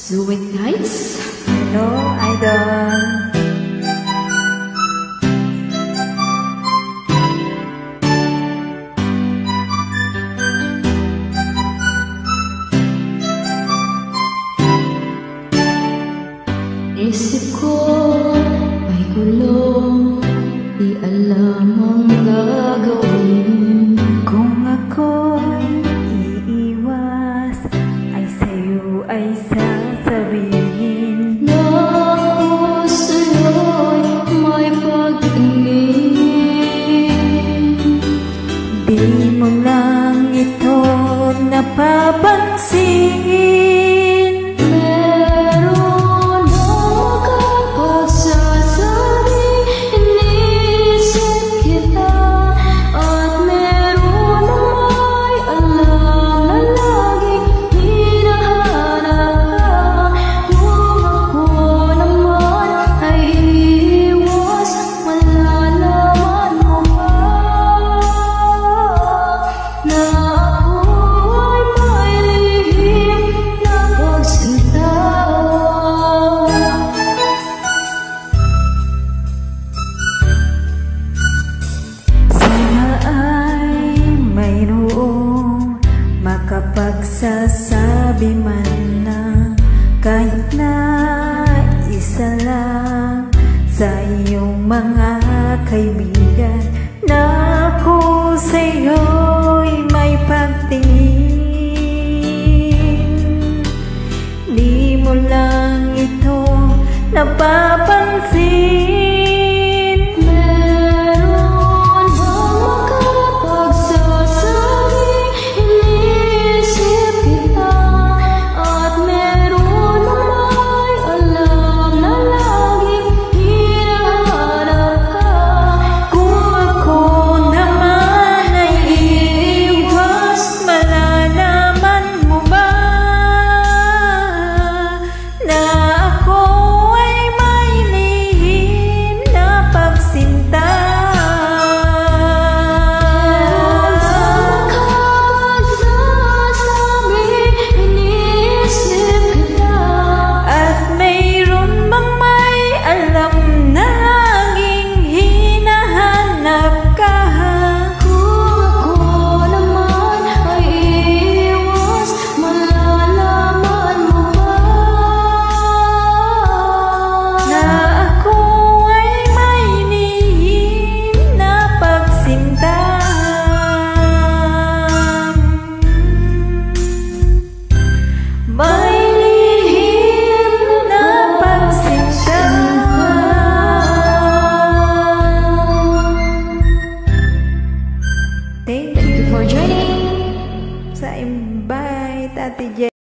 do it, guys. Hello, idol. Isip ko ay gulong, di alam ang gagawin. Kung ako'y iiwas, ay sa'yo ay sasabihin Na ako sa'yo'y may pag-ibig. Di mo lang ito napapansin. Makapagsasabi man na kahit na isa lang sa iyong mga kaibigan na ako sa'yo'y may pagtingin. Di mo lang ito napapansin. Thank you for joining sa Bye, Tati Jen.